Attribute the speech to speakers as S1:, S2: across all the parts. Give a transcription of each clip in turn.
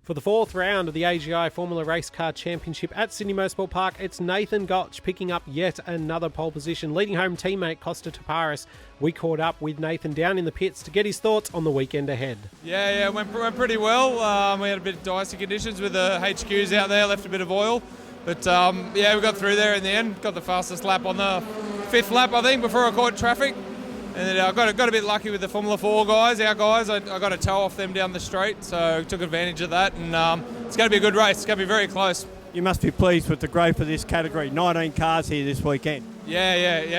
S1: For the fourth round of the AGI Formula Race Car Championship at Sydney Motorsport Park, it's Nathan Gotch picking up yet another pole position. Leading home teammate Costa Taparis. We caught up with Nathan down in the pits to get his thoughts on the weekend ahead.
S2: Yeah, went pretty well. We had a bit of dicey conditions with the HQs out there, left a bit of oil. But we got through there in the end. Got the fastest lap on the fifth lap, I think, before I caught traffic. And then I got a bit lucky with the Formula 4 guys, our guys. I got a tow off them down the straight, so took advantage of that. And it's going to be a good race. It's going to be very close.
S3: You must be pleased with the growth of this category. 19 cars here this weekend.
S2: Yeah.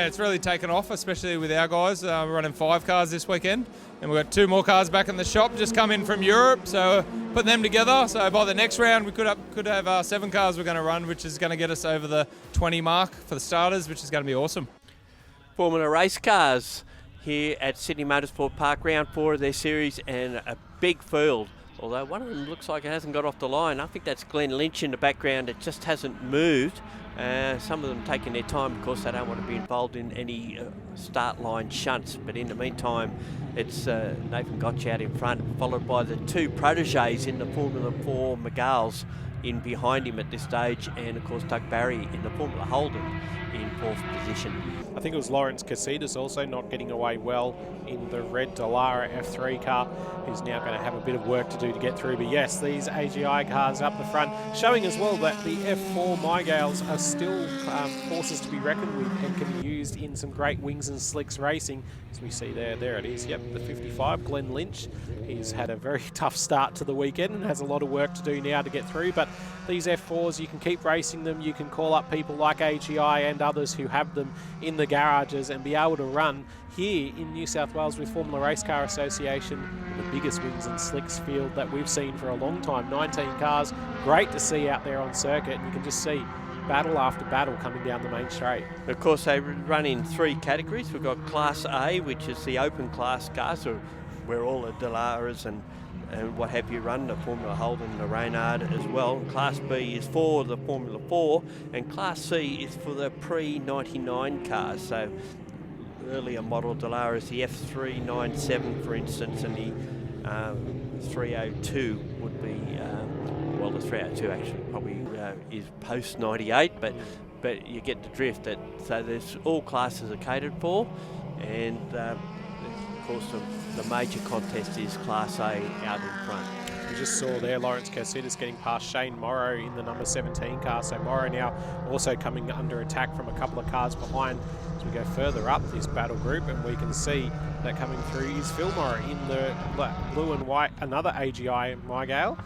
S2: It's really taken off, especially with our guys. We're running 5 cars this weekend. And we've got 2 more cars back in the shop, just come in from Europe. So putting them together. So by the next round, we could have 7 cars we're going to run, which is going to get us over the 20 mark for the starters, which is going to be awesome.
S4: Formula race cars here at Sydney Motorsport Park, round 4 of their series, and a big field. Although one of them looks like it hasn't got off the line. I think that's Glenn Lynch in the background. It just hasn't moved. Some of them taking their time because they don't want to be involved in any start line shunts. But in the meantime, it's Nathan Gotch out in front, followed by the 2 proteges in the Formula 4 Megals in behind him at this stage, and of course Doug Barry in the Formula Holden in 4th position.
S1: I think it was Lawrence Casitas also not getting away well in the red Dallara F3 car, who's now going to have a bit of work to do to get through. But yes, these AGI cars up the front, showing as well that the F4 Mygales are still forces to be reckoned with and can be used in some great wings and slicks racing. As we see there it is, yep, the 55, Glenn Lynch. He's had a very tough start to the weekend and has a lot of work to do now to get through. But these F4s, you can keep racing them. You can call up people like AGI and others who have them in the garages and be able to run here in New South Wales with Formula Race Car Association, the biggest wings and slicks field that we've seen for a long time. 19 cars, great to see out there on circuit, and you can just see battle after battle coming down the main straight.
S4: Of course, they run in 3 categories. We've got Class A, which is the open class cars, where all the Dallaras and what have you run, the Formula Holden, the Reynard as well. Class B is for the Formula 4, and Class C is for the pre-99 cars. So earlier model Dallaras, the F397 for instance, and the 302 would be, well, the 302 actually probably is post-98, but you get the drift. So there's all classes are catered for, and of course the major contest is Class A out in front.
S1: We just saw there Lawrence Casitas getting past Shane Morrow in the number 17 car. So Morrow now also coming under attack from a couple of cars behind as we go further up this battle group, and we can see that coming through is Phil Morrow in the blue and white, another AGI Mygale.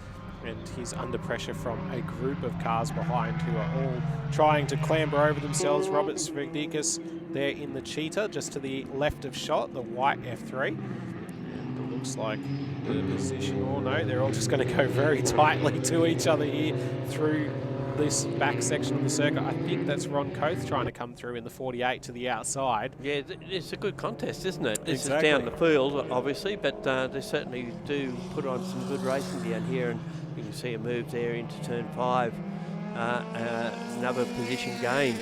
S1: And he's under pressure from a group of cars behind who are all trying to clamber over themselves. Robert Svigdikas there in the Cheetah, just to the left of shot, the white F3. And it looks like the position, or no, they're all just going to go very tightly to each other here through this back section of the circuit. I think that's Ron Coath trying to come through in the 48 to the outside.
S4: Yeah, it's a good contest, isn't it? This
S1: Exactly.
S4: is down the field, obviously, but they certainly do put on some good racing down here, and you can see a move there into turn 5. Another position gained.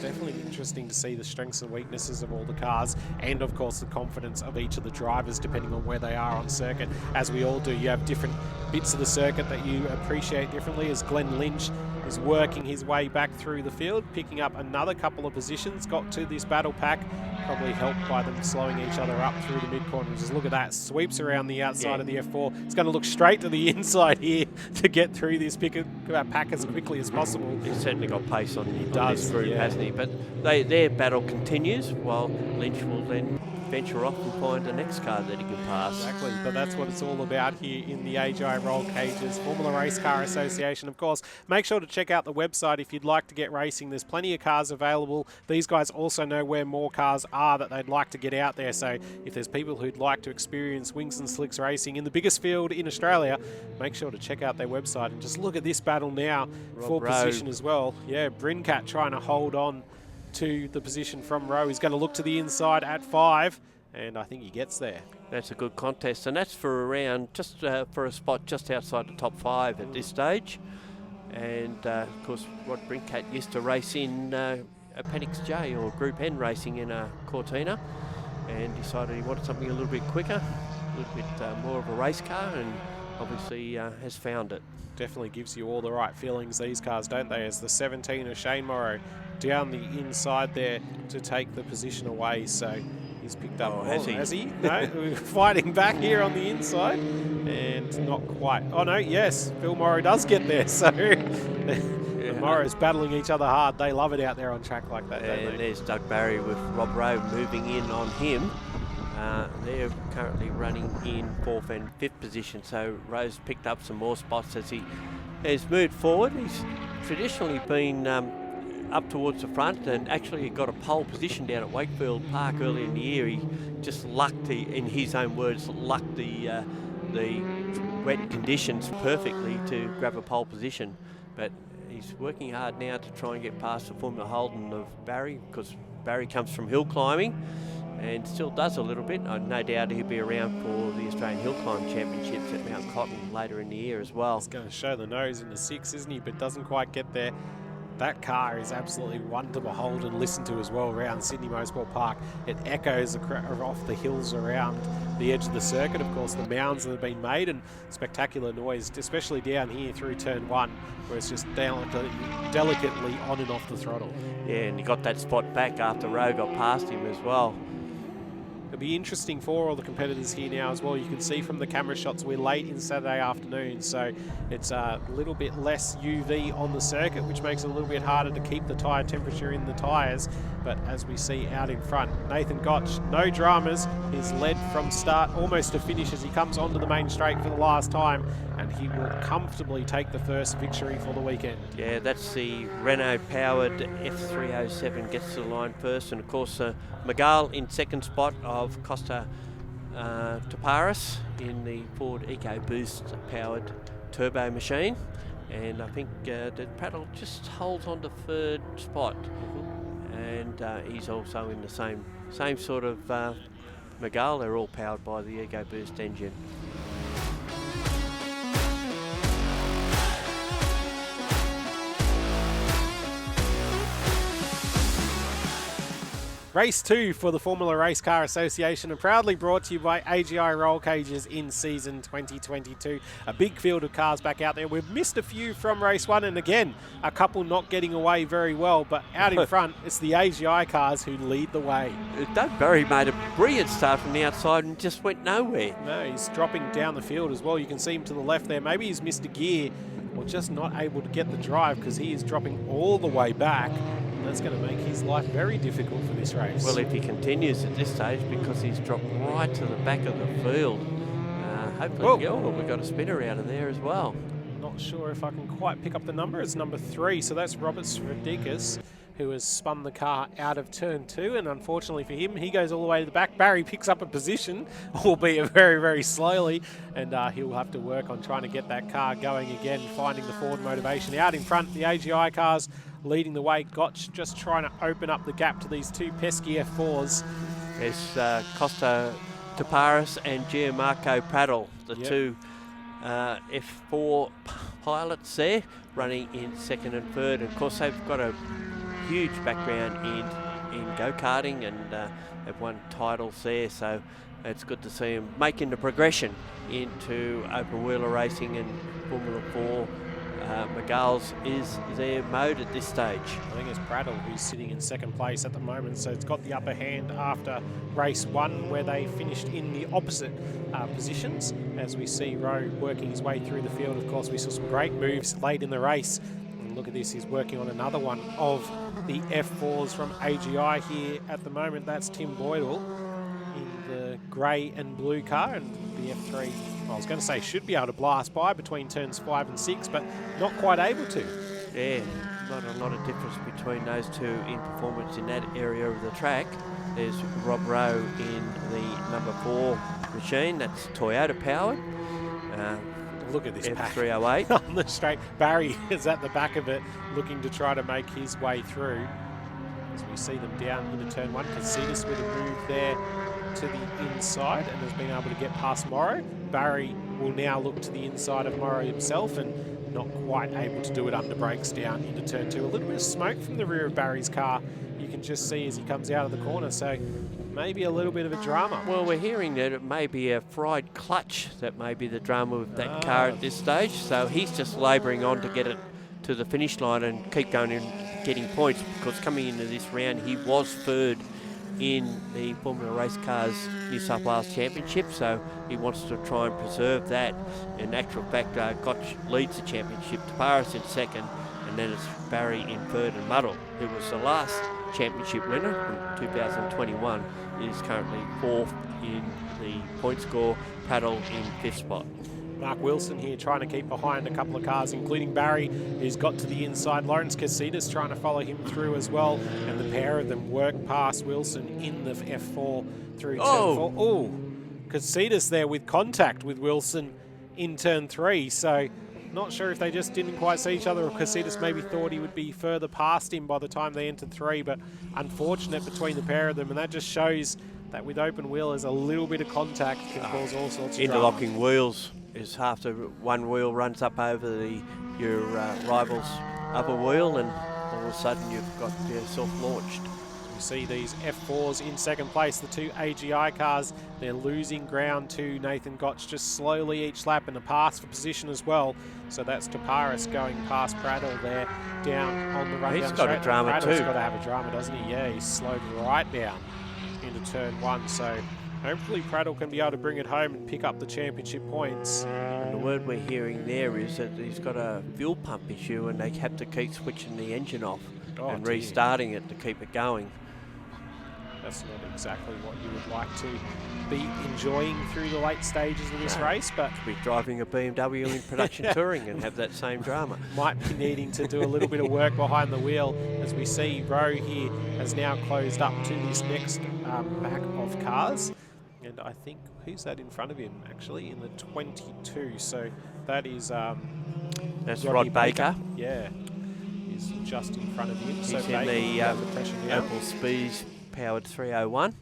S1: Definitely interesting to see the strengths and weaknesses of all the cars, and of course the confidence of each of the drivers depending on where they are on circuit. As we all do, you have different bits of the circuit that you appreciate differently, as Glenn Lynch is working his way back through the field, picking up another couple of positions, got to this battle pack, probably helped by them slowing each other up through the mid-corner. Just look at that, sweeps around the outside of the F4. It's going to look straight to the inside here to get through this pack as quickly as possible.
S4: He's certainly got pace on this group, hasn't he? But their battle continues, while Lynch will then venture off and find the next car that he can pass.
S1: Exactly, but that's what it's all about here in the AGI Roll Cages, Formula Race Car Association. Of course, make sure to check out the website if you'd like to get racing. There's plenty of cars available. These guys also know where more cars are that they'd like to get out there. So if there's people who'd like to experience wings and slicks racing in the biggest field in Australia, make sure to check out their website and just look at this battle now for position as well. Yeah, Brincat trying to hold on to the position from Rowe. He's going to look to the inside at 5, and I think he gets there.
S4: That's a good contest, and that's for around just for a spot just outside the top 5 at this stage. And of course, Rod Brincat used to race in Appendix J or Group N racing in a Cortina, and decided he wanted something a little bit quicker, a little bit more of a race car, and obviously has found it.
S1: Definitely gives you all the right feelings, these cars, don't they? As the 17 of Shane Morrow down the inside there to take the position away. So he's picked up.
S4: Oh, has he?
S1: No, we're fighting back here on the inside, and not quite. Oh no, yes, Phil Morrow does get there. So the Morrows battling each other hard. They love it out there on track like that, don't
S4: And
S1: they?
S4: there's Doug Barry with Rob Rowe moving in on him. They're currently running in 4th and 5th position, so Rowe's picked up some more spots as he has moved forward. He's traditionally been up towards the front, and actually got a pole position down at Wakefield Park early in the year. He just lucked, in his own words, lucked the wet conditions perfectly to grab a pole position. But he's working hard now to try and get past the Formula Holden of Barry, because Barry comes from hill climbing and still does a little bit. No doubt he'll be around for the Australian Hill Climb Championships at Mount Cotton later in the year as well.
S1: He's going to show the nose in the 6, isn't he? But doesn't quite get there. That car is absolutely one to behold and listen to as well around Sydney Motorsport Park. It echoes off the hills around the edge of the circuit. Of course, the mounds that have been made, and spectacular noise, especially down here through turn 1, where it's just delicately on and off the throttle.
S4: Yeah, and he got that spot back after Rowe got past him as well.
S1: It'll be interesting for all the competitors here now as well. You can see from the camera shots we're late in Saturday afternoon, so it's a little bit less UV on the circuit, which makes it a little bit harder to keep the tyre temperature in the tyres. But as we see out in front, Nathan Gotch, no dramas. He's led from start almost to finish as he comes onto the main straight for the last time, and he will comfortably take the first victory for the weekend.
S4: Yeah, that's the Renault-powered F307 gets to the line first, and of course Miguel in second spot of Costa Taparis in the Ford EcoBoost powered turbo machine, and I think that Prattle just holds on to third spot, and he's also in the same sort of Miguel. They're all powered by the EcoBoost engine.
S1: Race 2 for the Formula Race Car Association, and proudly brought to you by AGI Roll Cages in season 2022. A big field of cars back out there. We've missed a few from race 1, and again, a couple not getting away very well, but out in front, it's the AGI cars who lead the way.
S4: Doug Barry made a brilliant start from the outside and just went nowhere.
S1: No, he's dropping down the field as well. You can see him to the left there. Maybe he's missed a gear or just not able to get the drive, because he is dropping all the way back. That's going to make his life very difficult for this race.
S4: Well, if he continues at this stage, because he's dropped right to the back of the field. Hopefully, we've got a spinner out of there as well.
S1: Not sure if I can quite pick up the number. It's number 3, so that's Robert Svrdikas, who has spun the car out of turn 2, and unfortunately for him, he goes all the way to the back. Barry picks up a position, albeit very, very slowly, and he'll have to work on trying to get that car going again, finding the forward motivation. Out in front, the AGI cars leading the way. Gotch just trying to open up the gap to these two pesky F4s.
S4: There's Costa Taparis and Gianmarco Prattle, the two F4 pilots there, running in second and third. And of course, they've got a huge background in go-karting, and have won titles there, so it's good to see them making the progression into open wheeler racing and Formula 4. Miguel's is their mode at this stage.
S1: I think it's Prattle who's sitting in second place at the moment, so it's got the upper hand after race 1, where they finished in the opposite positions. As we see Rowe working his way through the field, of course, we saw some great moves late in the race. And look at this, he's working on another one of the F4s from AGI here at the moment. That's Tim Boydell in the grey and blue car, and the F3, well, I was going to say should be able to blast by between turns 5 and 6, but not quite able to.
S4: Yeah, not a lot of difference between those two in performance in that area of the track. There's Rob Rowe in the number 4 machine, that's Toyota powered.
S1: Look at this
S4: F308
S1: on the straight. Barry is at the back of it, looking to try to make his way through. As we see them down into turn 1, Casitas with a move there to the inside and has been able to get past Morrow. Barry will now look to the inside of Morrow himself, and not quite able to do it under brakes down into turn 2. A little bit of smoke from the rear of Barry's car you can just see as he comes out of the corner, so maybe a little bit of a drama.
S4: Well, we're hearing that it may be a fried clutch that may be the drama with that car at this stage. So he's just labouring on to get it to the finish line and keep going and getting points, because coming into this round he was third in the Formula Race Cars New South Wales Championship, so he wants to try and preserve that. In actual fact, Gotch leads the championship, Taparis in second, and then it's Barry in third, and Muddle, who was the last championship winner in 2021, is currently fourth in the point score, Prattle in fifth spot.
S1: Mark Wilson here trying to keep behind a couple of cars, including Barry, who's got to the inside. Lawrence Casitas trying to follow him through as well. And the pair of them work past Wilson in the F4 through turn 4. Oh, Casitas there with contact with Wilson in turn 3. So not sure if they just didn't quite see each other, or Casitas maybe thought he would be further past him by the time they entered 3. But unfortunate between the pair of them. And that just shows that with open wheel, there's a little bit of contact can cause all sorts of
S4: interlocking
S1: drama.
S4: wheels is after one wheel runs up over your rival's upper wheel, and all of a sudden you've got yourself launched.
S1: You see these F4s in second place, the two AGI cars. They're losing ground to Nathan Gotch just slowly each lap, and a pass for position as well. So that's Taparis going past Prattle there down on the run.
S4: He's got a drama too.
S1: Prattle's got to have a drama, doesn't he? Yeah, he's slowed right down into turn 1. So hopefully Prattle can be able to bring it home and pick up the championship points.
S4: And the word we're hearing there is that he's got a fuel pump issue, and they have to keep switching the engine off and restarting it to keep it going.
S1: That's not exactly what you would like to be enjoying through the late stages of this race, but
S4: be driving a BMW in production touring and have that same drama.
S1: Might be needing to do a little bit of work behind the wheel. As we see, Rowe here has now closed up to this next pack of cars. And I think, who's that in front of him, actually, in the 22. So that is...
S4: that's Rod Baker.
S1: Yeah, he's just in front of him.
S4: He's
S1: so
S4: in
S1: Baker,
S4: the Opel Speeds powered 301.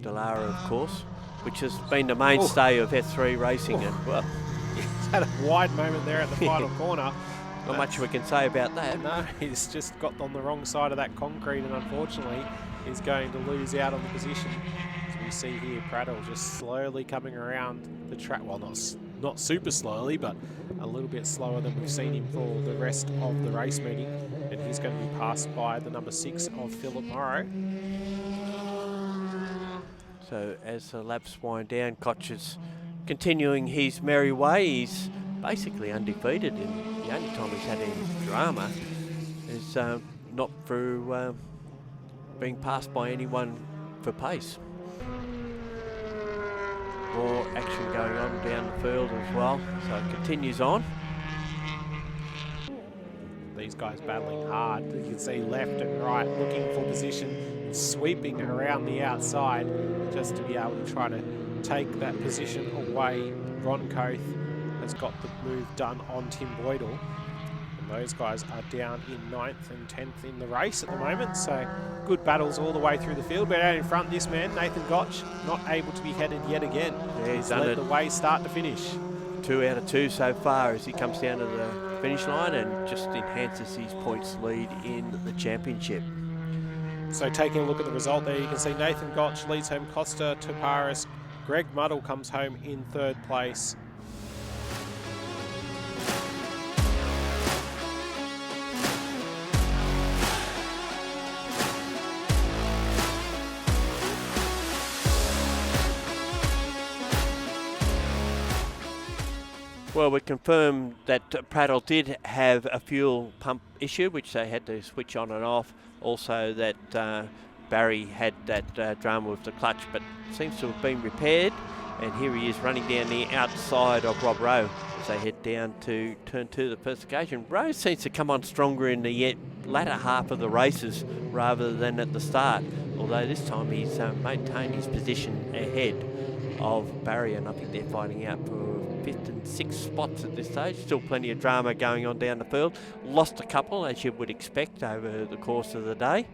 S4: Dallara, of course, which has been the mainstay of F3 racing. And well,
S1: he's had a wide moment there at the final corner.
S4: Not much we can say about that.
S1: No, he's just got on the wrong side of that concrete, and unfortunately is going to lose out on the position. As we see here, Prattle just slowly coming around the track. Well, not super slowly, but a little bit slower than we've seen him for the rest of the race meeting. And he's going to be passed by the number 6 of Philip Morrow.
S4: So as the laps wind down, Koch is continuing his merry way. He's basically undefeated, and the only time he's had any drama is not through being passed by anyone for pace. More action going on down the field as well, so it continues on.
S1: These guys battling hard. You can see left and right looking for position, sweeping around the outside just to be able to try to take that position away. Ron Coath has got the move done on Tim Boydell. And those guys are down in 9th and 10th in the race at the moment. So good battles all the way through the field. But out in front, this man, Nathan Gotch, not able to be headed yet again.
S4: Yeah, he's done
S1: led the way start to finish.
S4: 2 out of 2 so far as he comes down to the finish line and just enhances his points lead in the championship.
S1: So taking a look at the result there, you can see Nathan Gotch leads home Costa Taparis. Greg Muddle comes home in 3rd place.
S4: Well, we confirmed that Prattle did have a fuel pump issue, which they had to switch on and off. Also that Barry had that drama with the clutch, but seems to have been repaired. And here he is running down the outside of Rob Rowe as they head down to turn 2, the first occasion. Rowe seems to come on stronger in the latter half of the races rather than at the start, although this time he's maintained his position ahead of Barry, and I think they're fighting out for 5th and 6th spots at this stage. Still plenty of drama going on down the field. Lost a couple, as you would expect, over the course of the day.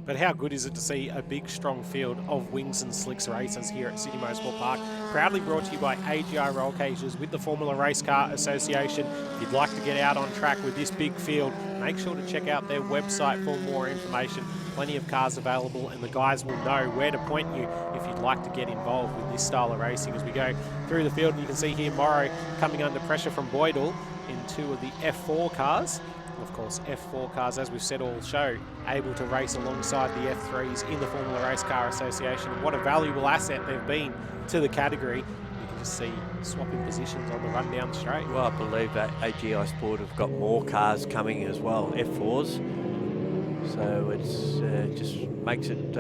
S1: But how good is it to see a big, strong field of wings and slicks racers here at Sydney Motorsport Park? Proudly brought to you by AGI Roll Cages with the Formula Race Car Association. If you'd like to get out on track with this big field, make sure to check out their website for more information. Plenty of cars available, and the guys will know where to point you if you'd like to get involved with this style of racing. As we go through the field, and you can see here Morrow coming under pressure from Boydell in 2 of the F4 cars. Of course, F4 cars, as we've said all show, able to race alongside the F3s in the Formula Race Car Association. And what a valuable asset they've been to the category. You can just see swapping positions on the run down straight.
S4: Well, I believe that AGI Sport have got more cars coming as well, F4s. So it's just makes it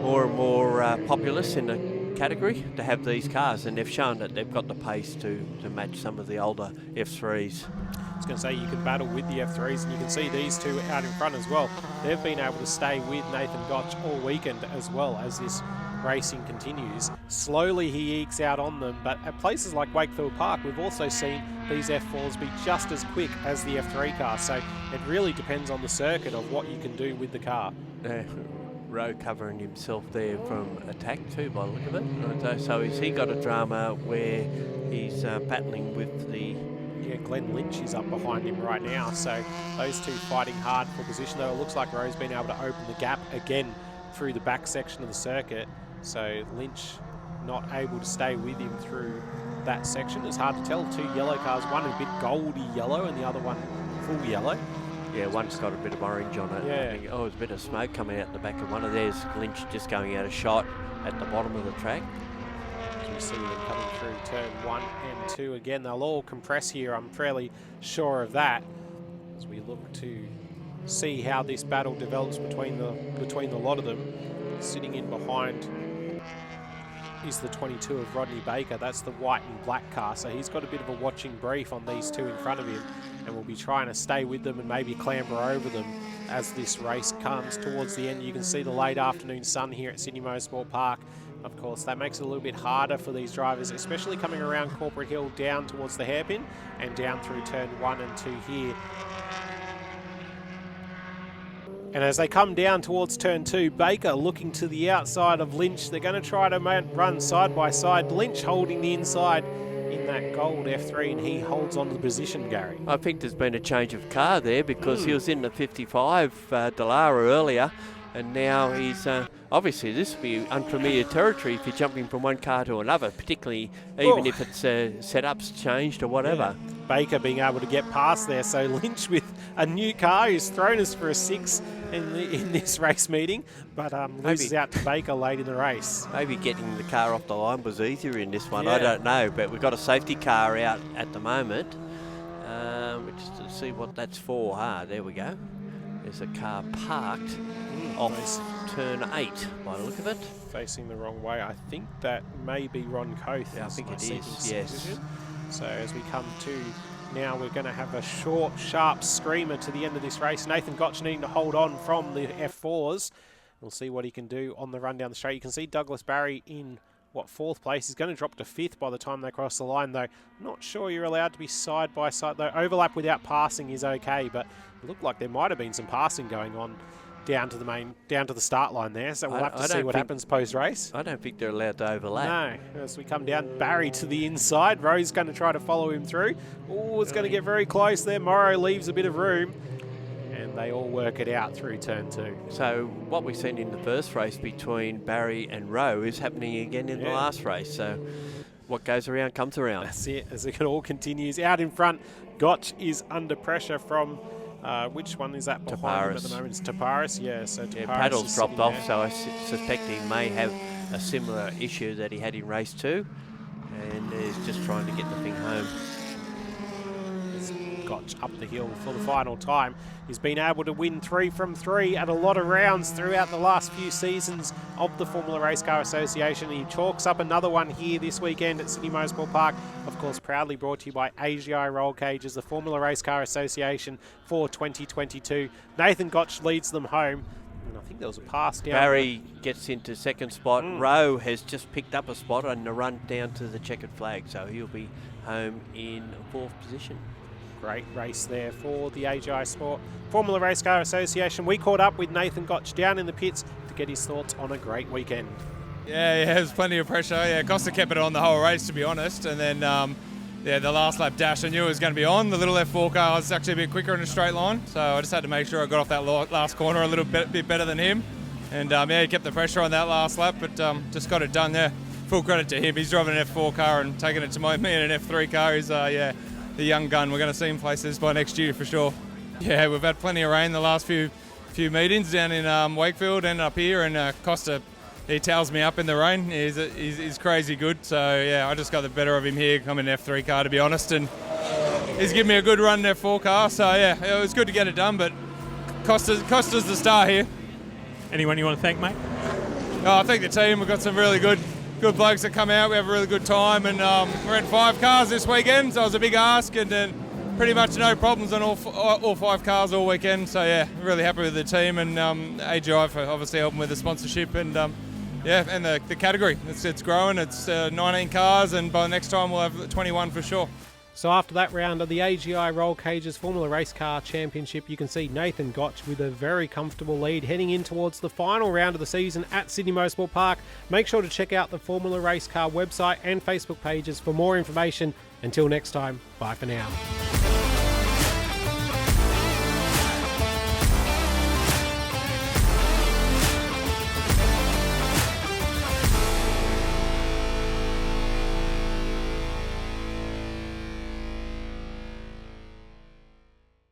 S4: more and more populous in the category to have these cars, and they've shown that they've got the pace to match some of the older F3s.
S1: I was going to say, you can battle with the F3s, and you can see these two out in front as well. They've been able to stay with Nathan Gotch all weekend as well as this racing continues. Slowly he ekes out on them, but at places like Wakefield Park, we've also seen these F4s be just as quick as the F3 car. So it really depends on the circuit of what you can do with the car.
S4: Rowe covering himself there from attack too, by the look of it. So has he got a drama where he's battling with the...
S1: Yeah, Glenn Lynch is up behind him right now. So those two fighting hard for position, though. It looks like Rowe's been able to open the gap again through the back section of the circuit. So Lynch not able to stay with him through that section. It's hard to tell. 2 yellow cars, one a bit goldy yellow and the other one full yellow.
S4: Yeah, one's got a bit of orange on it.
S1: Yeah.
S4: Oh, there's a bit of smoke coming out the back of one of theirs. Lynch just going out of shot at the bottom of the track.
S1: As we see them coming through turn 1 and 2 again. They'll all compress here, I'm fairly sure of that, as we look to see how this battle develops between the lot of them. Sitting in behind is the 22 of Rodney Baker. That's the white and black car, so he's got a bit of a watching brief on these two in front of him, and will be trying to stay with them and maybe clamber over them as this race comes towards the end. You can see the late afternoon sun here at Sydney Motorsport Park. Of course, that makes it a little bit harder for these drivers, especially coming around Corporate Hill down towards the hairpin and down through turn 1 and 2 here. And as they come down towards turn 2, Baker looking to the outside of Lynch. They're going to try to run side by side. Lynch holding the inside in that gold F3, and he holds on to the position, Gary.
S4: I think there's been a change of car there, because he was in the 55 Dallara earlier, and now he's obviously this will be unfamiliar territory if you're jumping from one car to another, particularly even if it's setups changed or whatever.
S1: Yeah. Baker being able to get past there, so Lynch with a new car who's thrown us for a 6 in this race meeting, but loses out to Baker late in the race.
S4: Maybe getting the car off the line was easier in this one,
S1: Yeah.
S4: I don't know, but we've got a safety car out at the moment, which is to see what that's for. There we go. There's a car parked off turn 8 by the look of it.
S1: Facing the wrong way. I think that may be Ron Coath.
S4: Yeah, I think it is, yes.
S1: So as we come to now, we're going to have a short, sharp screamer to the end of this race. Nathan Gotch needing to hold on from the F4s. We'll see what he can do on the run down the straight. You can see Douglas Barry in, 4th place. He's going to drop to 5th by the time they cross the line, though. Not sure you're allowed to be side by side, though. Overlap without passing is okay, but it looked like there might have been some passing going on down to the start line there. So we'll have to see what happens post-race.
S4: I don't think they're allowed to overlap.
S1: No, as we come down, Barry to the inside. Rowe's going to try to follow him through. Oh, it's going to get very close there. Morrow leaves a bit of room, and they all work it out through turn 2.
S4: So what we've seen in the first race between Barry and Rowe is happening again in the last race. So what goes around comes around.
S1: That's it, as it all continues. Out in front, Gotch is under pressure from... which one is that behind him at the moment? It's Taparis, yeah. So Taparis
S4: Paddle's dropped off, so I suspect he may have a similar issue that he had in race 2, and is just trying to get the thing home.
S1: Gotch up the hill for the final time. He's been able to win 3 from 3 at a lot of rounds throughout the last few seasons of the Formula Race Car Association. He chalks up another one here this weekend at Sydney Motorsport Park. Of course, proudly brought to you by AGI Roll Cages, the Formula Race Car Association for 2022. Nathan Gotch leads them home. And I think there was a pass down.
S4: Barry gets into 2nd spot. Rowe has just picked up a spot on the run down to the checkered flag, so he'll be home in 4th position.
S1: Great race there for the AGI Sport Formula Race Car Association. We caught up with Nathan Gotch down in the pits to get his thoughts on a great weekend.
S2: Yeah, there was plenty of pressure. Yeah, Costa kept it on the whole race, to be honest. And then, the last lap dash I knew it was going to be on. The little F4 car was actually a bit quicker in a straight line, so I just had to make sure I got off that last corner a little bit better than him. And he kept the pressure on that last lap, but just got it done there. Full credit to him. He's driving an F4 car and taking it to me in an F3 car. He's the young gun. We're going to see him places by next year for sure. Yeah, we've had plenty of rain the last few meetings down in Wakefield and up here, and Costa, he towels me up in the rain. He's crazy good. So yeah, I just got the better of him here. I'm in an F3 car, to be honest, and he's given me a good run in F4 car. So yeah, it was good to get it done. But Costa's the star here.
S3: Anyone you want to thank, mate?
S2: I thank the team. We've got some really good blokes that come out. We have a really good time, and we're in 5 cars this weekend, so it was a big ask, and then pretty much no problems on all 5 cars all weekend. So yeah, really happy with the team, and AGI for obviously helping with the sponsorship, and and the category. It's growing. It's 19 cars, and by the next time we'll have 21 for sure.
S1: So after that round of the AGI Roll Cages Formula Race Car Championship, you can see Nathan Gotch with a very comfortable lead heading in towards the final round of the season at Sydney Motorsport Park. Make sure to check out the Formula Race Car website and Facebook pages for more information. Until next time, bye for now.